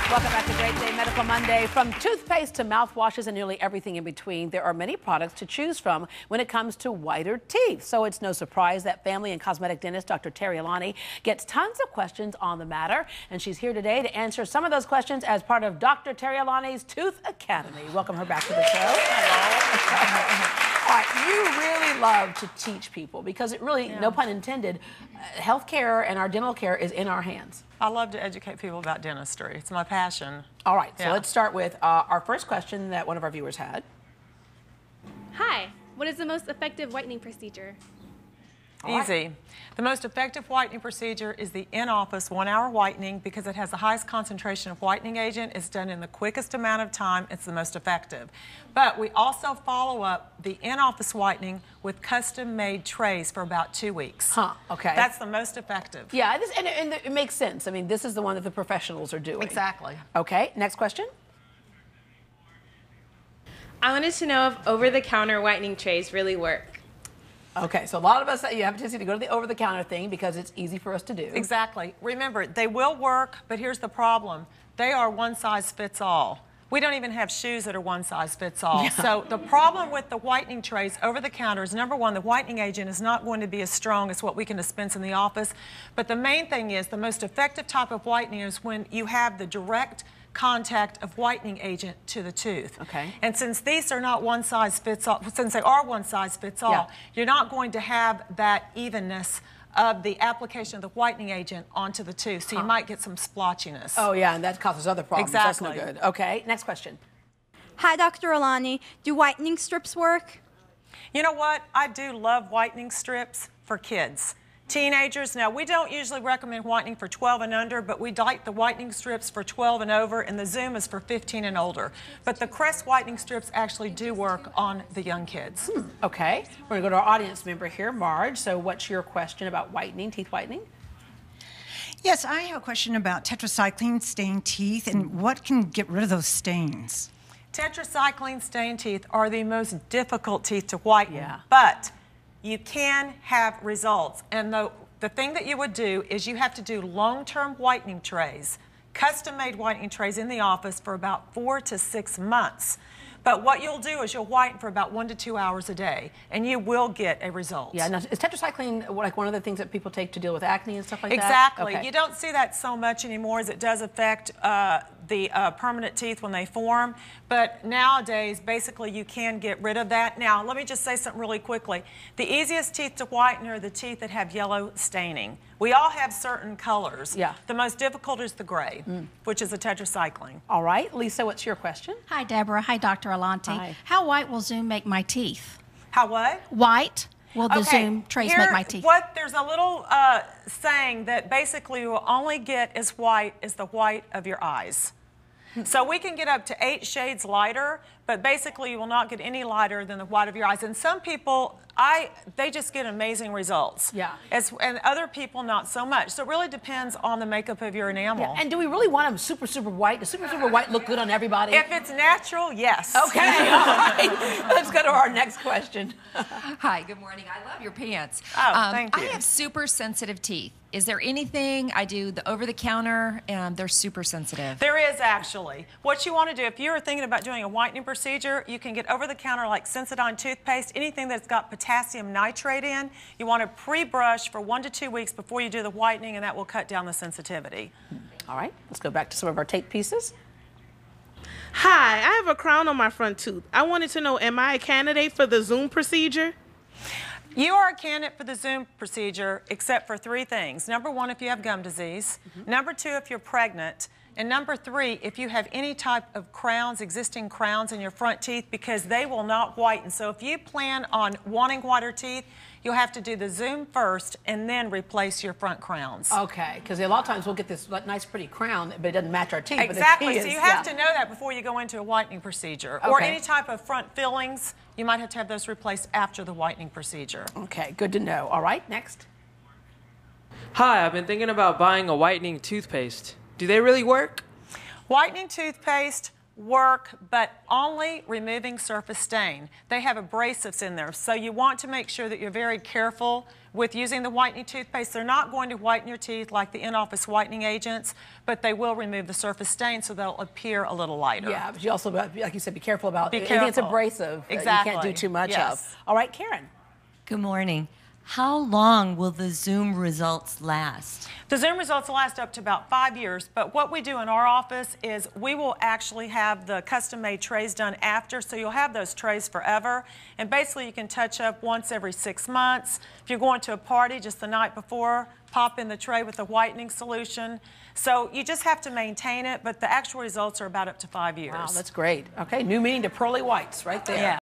Welcome back to Great Day Medical Monday. From toothpaste to mouthwashes and nearly everything in between, there are many products to choose from when it comes to whiter teeth. So it's no surprise that family and cosmetic dentist Dr. Terri Alani gets tons of questions on the matter. And she's here today to answer some of those questions as part of Dr. Terry Alani's Tooth Academy. Welcome her back to the show. Hello. All right, you really love to teach people because it really, no pun intended, healthcare and our dental care is in our hands. I love to educate people about dentistry. It's my passion. All right, so let's start with our first question that one of our viewers had. Hi, what is the most effective whitening procedure? Easy. The most effective whitening procedure is the in-office 1-hour whitening because it has the highest concentration of whitening agent. It's done in the quickest amount of time. It's the most effective. But we also follow up the in-office whitening with custom-made trays for about 2 weeks. Huh, okay. That's the most effective. Yeah, and it makes sense. I mean, this is the one that the professionals are doing. Exactly. Okay, next question. I wanted to know if over-the-counter whitening trays really work. Okay, so a lot of us, you have a tendency to go to the over-the-counter thing because it's easy for us to do. Exactly. Remember, they will work, but here's the problem. They are one size fits all. We don't even have shoes that are one size fits all. Yeah. So the problem with the whitening trays over the counter is, number one, the whitening agent is not going to be as strong as what we can dispense in the office. But the main thing is the most effective type of whitening is when you have the direct contact of whitening agent to the tooth. Okay. And since these are not one size fits all, since they are one size fits all, you're not going to have that evenness of the application of the whitening agent onto the tooth. So you might get some splotchiness. Oh yeah, and that causes other problems. Exactly. That's no good. Okay, next question. Hi, Dr. Alani. Do whitening strips work? You know what? I do love whitening strips for kids. Teenagers, now we don't usually recommend whitening for 12 and under, but we like the whitening strips for 12 and over, and the Zoom is for 15 and older. But the Crest whitening strips actually do work on the young kids. Okay, we're gonna go to our audience member here, Marge. So what's your question about whitening, teeth whitening? Yes, I have a question about tetracycline stained teeth and what can get rid of those stains. Tetracycline stained teeth are the most difficult teeth to whiten, but you can have results. And the thing that you would do is you have to do long-term whitening trays, custom-made whitening trays in the office for about 4 to 6 months. But what you'll do is you'll whiten for about 1 to 2 hours a day, and you will get a result. Yeah, now, is tetracycline like one of the things that people take to deal with acne and stuff like that? Exactly. Okay. You don't see that so much anymore as it does affect the permanent teeth when they form. But nowadays, basically, you can get rid of that. Now, let me just say something really quickly. The easiest teeth to whiten are the teeth that have yellow staining. We all have certain colors. Yeah. The most difficult is the gray, which is a tetracycline. All right, Lisa, what's your question? Hi, Deborah. Hi, Dr. Alani. Hi. How white will Zoom make my teeth? How what? White will the Zoom trays make my teeth? There's a little saying that basically you will only get as white as the white of your eyes. So we can get up to 8 shades lighter, but basically you will not get any lighter than the white of your eyes. And some people, they just get amazing results. Yeah. And other people, not so much. So it really depends on the makeup of your enamel. Yeah. And do we really want them super, super white? Does super, super white look good on everybody? If it's natural, yes. Okay, all right. Let's go to our next question. Hi, good morning. I love your pants. Oh, thank you. I have super sensitive teeth. Is there anything I do the over-the-counter and they're super sensitive? There is actually. What you want to do, if you're thinking about doing a whitening procedure, you can get over-the-counter like Sensodyne toothpaste, anything that's got potassium nitrate in. You want to pre-brush for 1 to 2 weeks before you do the whitening, and that will cut down the sensitivity. All right, let's go back to some of our tape pieces. Hi, I have a crown on my front tooth. I wanted to know, am I a candidate for the Zoom procedure? You are a candidate for the Zoom procedure except for 3 things. Number 1, if you have gum disease. Number 2, if you're pregnant. And number 3, if you have any type of crowns, existing crowns in your front teeth, because they will not whiten. So if you plan on wanting whiter teeth, you'll have to do the Zoom first and then replace your front crowns. Okay, because a lot of times we'll get this nice pretty crown, but it doesn't match our teeth. Exactly, but the so you have to know that before you go into a whitening procedure. Or any type of front fillings, you might have to have those replaced after the whitening procedure. Okay, good to know. All right, next. Hi, I've been thinking about buying a whitening toothpaste. Do they really work? Whitening toothpaste work, but only removing surface stain. They have abrasives in there, so you want to make sure that you're very careful with using the whitening toothpaste. They're not going to whiten your teeth like the in-office whitening agents, but they will remove the surface stain so they'll appear a little lighter. Yeah, but you also, like you said, be careful about anything that's abrasive. Exactly. You can't do too much of. All right, Karen. Good morning. How long will the Zoom results last? The Zoom results will last up to about 5 years, but what we do in our office is we will actually have the custom-made trays done after, so you'll have those trays forever. And basically, you can touch up once every 6 months. If you're going to a party just the night before, pop in the tray with the whitening solution. So you just have to maintain it, but the actual results are about up to 5 years. Wow, that's great. Okay, new meaning to pearly whites right there. Yeah.